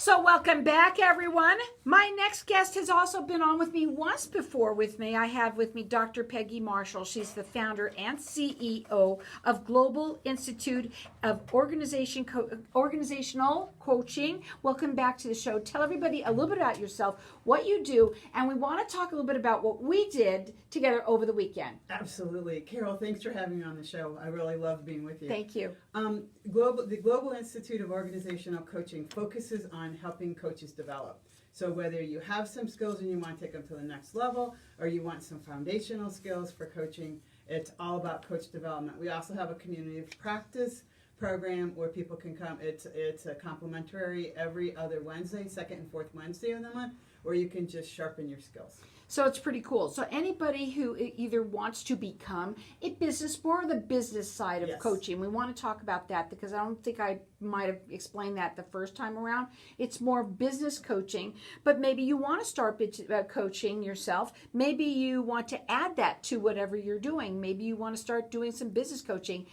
So welcome back, everyone. My next guest has also been on with me once before with me. I have with me Dr. Peggy Marshall. She's the founder and CEO of Global Institute of Organizational Coaching. Welcome back to the show. Tell everybody a little bit about yourself, what you do, and we want to talk a little bit about what we did together over the weekend. Absolutely. Carol, thanks for having me on the show. I really love being with you. Thank you. The Global Institute of Organizational Coaching focuses on helping coaches develop. So whether you have some skills and you want to take them to the next level, or you want some foundational skills for coaching, it's all about coach development. We also have a community of practice program where people can come. It's a complimentary every other Wednesday, second and fourth Wednesday of the month, where you can just sharpen your skills. So it's pretty cool. So anybody who either wants to become a business, more the business side of coaching, we want to talk about that because I don't think I might have explained that the first time around. It's more business coaching, but maybe you want to start coaching yourself. Maybe you want to add that to whatever you're doing. Maybe you want to start doing some business coaching.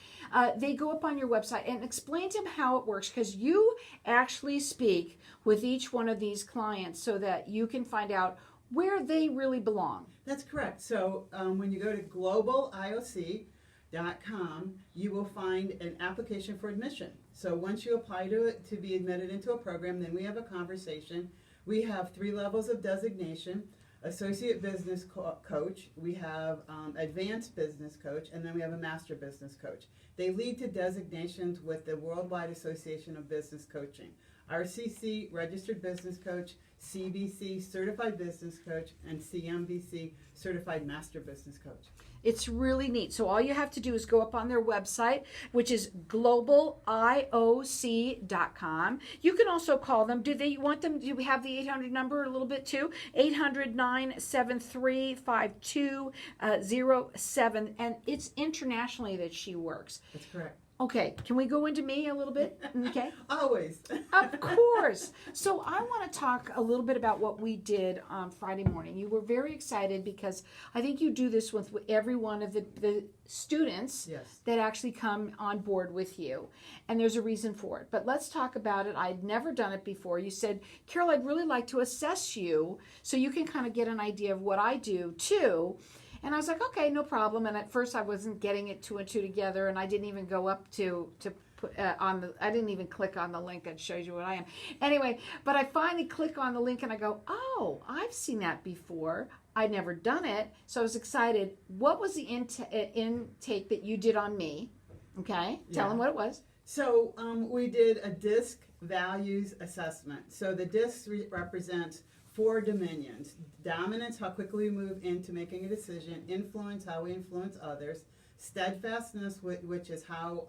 They go up on your website and explain to them how it works because you actually speak with each one of these clients so that you can find out where they really belong. That's correct. So when you go to globalioc.com, you will find an application for admission. So once you apply to it to be admitted into a program, then we have a conversation. We have 3 levels of designation: associate business coach, we have advanced business coach, and then we have a master business coach. They lead to designations with the Worldwide Association of Business Coaching. RCC, Registered Business Coach, CBC, Certified Business Coach, and CMBC, Certified Master Business Coach. It's really neat. So all you have to do is go up on their website, which is globalioc.com. You can also call them. Do they want them? Do we have the 800 number a little bit too? 800-973-5207. And it's internationally that she works. That's correct. Okay, can we go into me a little bit? Okay. Always. Of course. So I want to talk a little bit about what we did on Friday morning. You were very excited because I think you do this with every one of the students that actually come on board with you. And there's a reason for it. But let's talk about it. I'd never done it before. You said, Carol, I'd really like to assess you so you can kind of get an idea of what I do too. And I was like, okay, no problem. And at first I wasn't getting it 2 and 2 together, and I didn't even go up to put I didn't even click on the link that shows you what I am. Anyway, but I finally click on the link and I go, oh, I've seen that before. I'd never done it. So I was excited. What was the intake that you did on me? Okay, tell them what it was. So we did a DISC values assessment. So the DISC represents 4 dominions: dominance, how quickly we move into making a decision; influence, how we influence others; steadfastness, which is how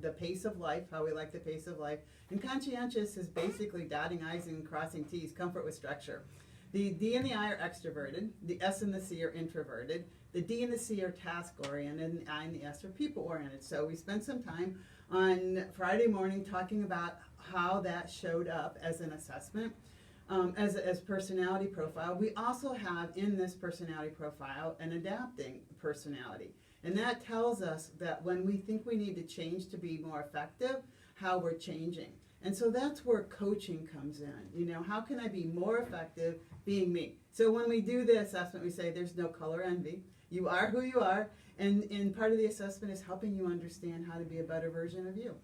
the pace of life, how we like the pace of life; and conscientious is basically dotting I's and crossing T's, comfort with structure. The D and the I are extroverted, the S and the C are introverted, the D and the C are task-oriented, and the I and the S are people-oriented. So we spent some time on Friday morning talking about how that showed up as an assessment. As personality profile. We also have in this personality profile an adapting personality. And that tells us that when we think we need to change to be more effective, how we're changing. And so that's where coaching comes in. You know, how can I be more effective being me? So when we do the assessment, we say there's no color envy. You are who you are. And part of the assessment is helping you understand how to be a better version of you.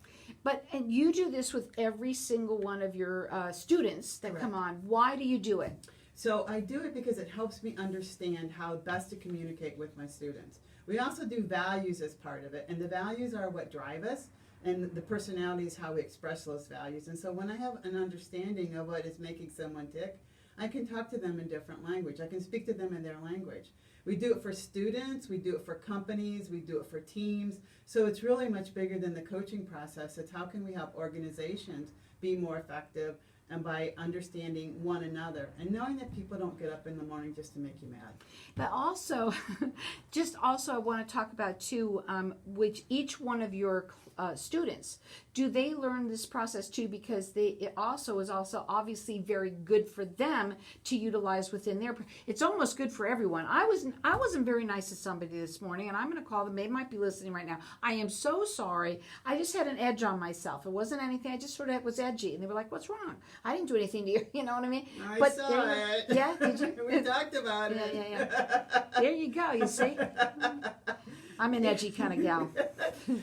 And you do this with every single one of your students that come on. Why do you do it? So I do it because it helps me understand how best to communicate with my students. We also do values as part of it, and the values are what drive us, and the personality is how we express those values. And so when I have an understanding of what is making someone tick, I can talk to them in different language. I can speak to them in their language. We do it for students, we do it for companies, we do it for teams. So it's really much bigger than the coaching process. It's how can we help organizations be more effective, and by understanding one another and knowing that people don't get up in the morning just to make you mad. But also, I want to talk about too, which each one of your students, do they learn this process too? Because it also is also obviously very good for them to utilize within their. It's almost good for everyone. I wasn't very nice to somebody this morning, and I'm going to call them. They might be listening right now. I am so sorry. I just had an edge on myself. It wasn't anything. I just sort of was edgy, and they were like, "What's wrong? I didn't do anything to you." You know what I mean? I saw it. Yeah, did you? We talked about it. Yeah. There you go. You see, I'm an edgy kind of gal.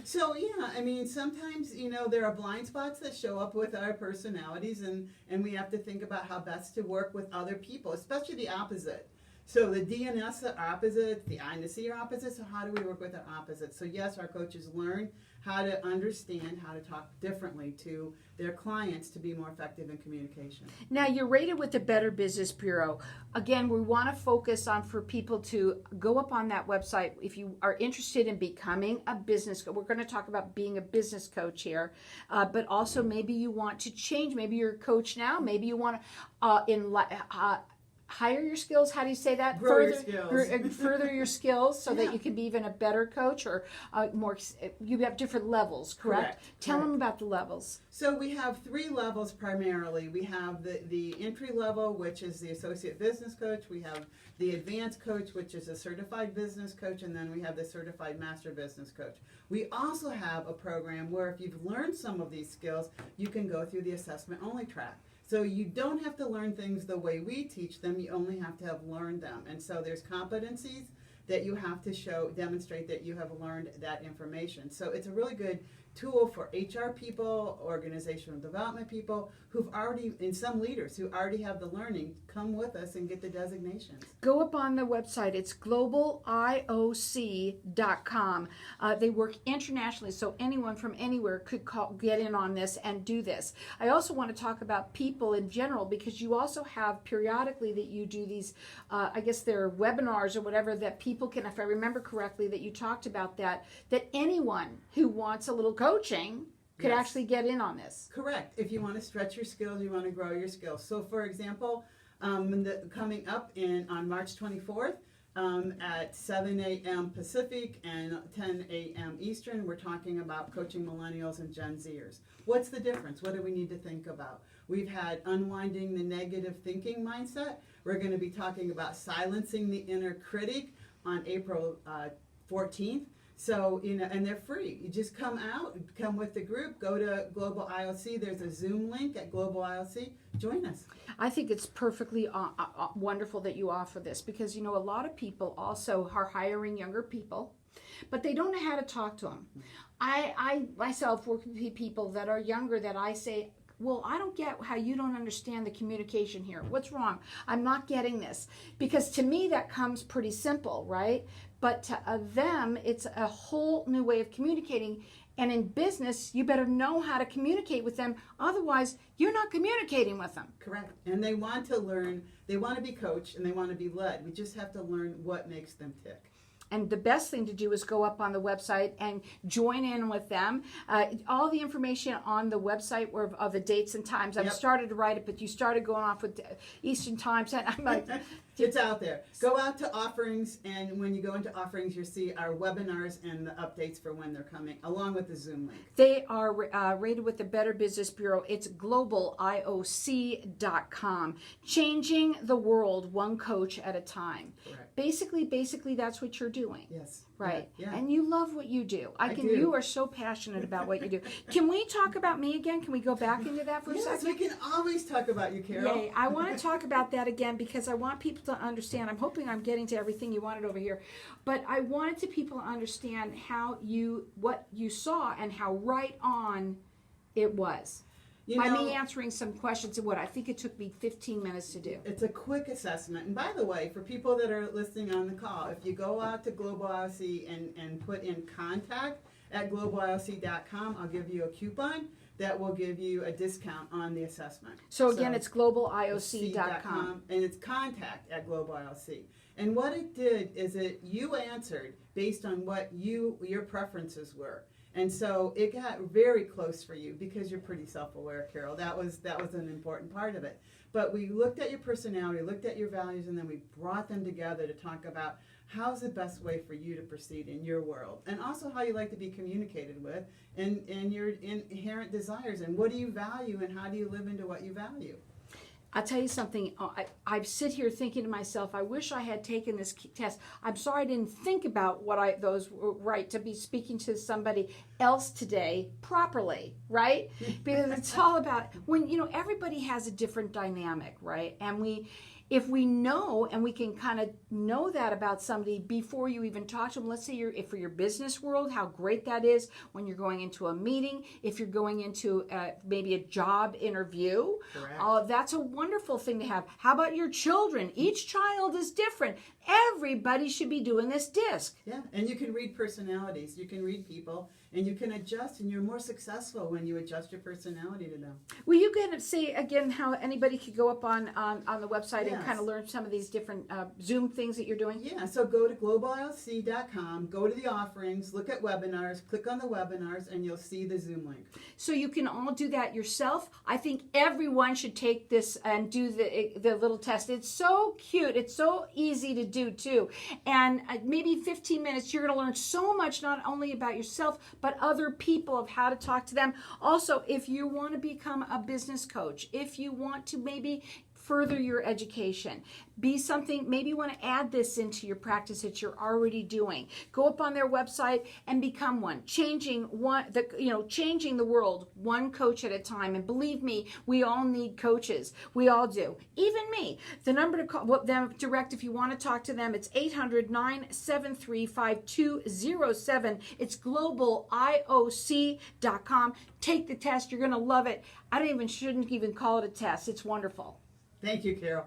So yeah, I mean, sometimes there are blind spots that show up with our personalities, and we have to think about how best to work with other people, especially the opposite. So the D and S are opposites, the I and the C are opposites, so how do we work with our opposites? So yes, our coaches learn how to understand how to talk differently to their clients to be more effective in communication. Now, you're rated with the Better Business Bureau. Again, we want to focus on for people to go up on that website if you are interested in becoming a business coach. We're going to talk about being a business coach here, but also maybe you want to change. Maybe you're a coach now. Maybe you want to higher your skills. How do you say that? Grow your skills. Further your skills so that you can be even a better coach or more. You have different levels, correct? Tell them about the levels. So we have 3 levels primarily. We have the entry level, which is the associate business coach. We have the advanced coach, which is a certified business coach, and then we have the certified master business coach. We also have a program where if you've learned some of these skills, you can go through the assessment only track. So you don't have to learn things the way we teach them, you only have to have learned them. And so there's competencies that you have to demonstrate that you have learned that information. So it's a really good tool for HR people, organizational development people who've already, and some leaders who already have the learning, come with us and get the designations. Go up on the website. It's globalioc.com. They work internationally, so anyone from anywhere could get in on this and do this. I also want to talk about people in general because you also have periodically that you do these, I guess they're webinars or whatever that people can, if I remember correctly, that you talked about that anyone who wants a little coaching could actually get in on this. Correct. If you want to stretch your skills, you want to grow your skills. So for example, coming up on March 24th at 7 a.m. Pacific and 10 a.m. Eastern, we're talking about coaching millennials and Gen Zers. What's the difference? What do we need to think about? We've had unwinding the negative thinking mindset. We're going to be talking about silencing the inner critic on April 14th. So, and they're free. You just come out, come with the group, go to Global IOC. There's a Zoom link at Global IOC. Join us. I think it's perfectly wonderful that you offer this because, a lot of people also are hiring younger people, but they don't know how to talk to them. I myself work with people that are younger that I say, well, I don't get how you don't understand the communication here. What's wrong? I'm not getting this. Because to me, that comes pretty simple, right? But to them, it's a whole new way of communicating. And in business, you better know how to communicate with them. Otherwise, you're not communicating with them. Correct. And they want to learn, they want to be coached, and they want to be led. We just have to learn what makes them tick. And the best thing to do is go up on the website and join in with them. All the information on the website of the dates and times. I've started to write it, but you started going off with Eastern times. And I'm like... It's out there. Go out to offerings, and when you go into offerings, you'll see our webinars and the updates for when they're coming, along with the Zoom link. They are rated with the Better Business Bureau. It's globalioc.com. Changing the world one coach at a time. Correct. Basically, that's what you're doing. Yes. Right. Yeah. And you love what you do. I do. You are so passionate about what you do. Can we talk about me again? Can we go back into that for a Yes, second? we can always talk about you, Carol. Yay. I want to talk about that again because I want people to understand. I'm hoping I'm getting to everything you wanted over here. But I wanted to people to understand what you saw and how right on it was. By me answering some questions and what I think it took me 15 minutes to do. It's a quick assessment. And by the way, for people that are listening on the call, if you go out to Global IOC and put in contact at globalioc.com, I'll give you a coupon that will give you a discount on the assessment. So again, it's globalioc.com. And it's contact at Global IOC. And what it did is you answered based on what your preferences were. And so it got very close for you because you're pretty self-aware, Carol. That was an important part of it. But we looked at your personality, looked at your values, and then we brought them together to talk about how's the best way for you to proceed in your world, and also how you like to be communicated with, and your inherent desires, and what do you value, and how do you live into what you value. I'll tell you something. I sit here thinking to myself, I wish I had taken this test. I'm sorry I didn't think about what those were right to be speaking to somebody else today properly, right? Because it's all about when, everybody has a different dynamic, right? And if we know, and we can kind of know that about somebody before you even talk to them, let's say if for your business world, how great that is when you're going into a meeting, if you're going into maybe a job interview, that's a wonderful thing to have. How about your children? Each child is different. Everybody should be doing this disc. Yeah, and you can read personalities, you can read people, and you can adjust, and you're more successful when you adjust your personality to them. Will you kind of say again how anybody could go up on the website and kind of learn some of these different Zoom things that you're doing? Yeah, so go to globalilc.com, go to the offerings, look at webinars, click on the webinars, and you'll see the Zoom link. So you can all do that yourself. I think everyone should take this and do the little test. It's so cute. It's so easy to do too. And maybe 15 minutes, you're going to learn so much, not only about yourself, but other people, of how to talk to them. Also, if you want to become a business coach, if you want to maybe further your education, be something, maybe you want to add this into your practice that you're already doing, go up on their website and become one, changing the world one coach at a time. And believe me, we all need coaches. We all do, even me. The number to call them direct if you want to talk to them, it's 800-973-5207. It's globalioc.com. Take the test. You're going to love it. Shouldn't even call it a test. It's wonderful. Thank you, Carol.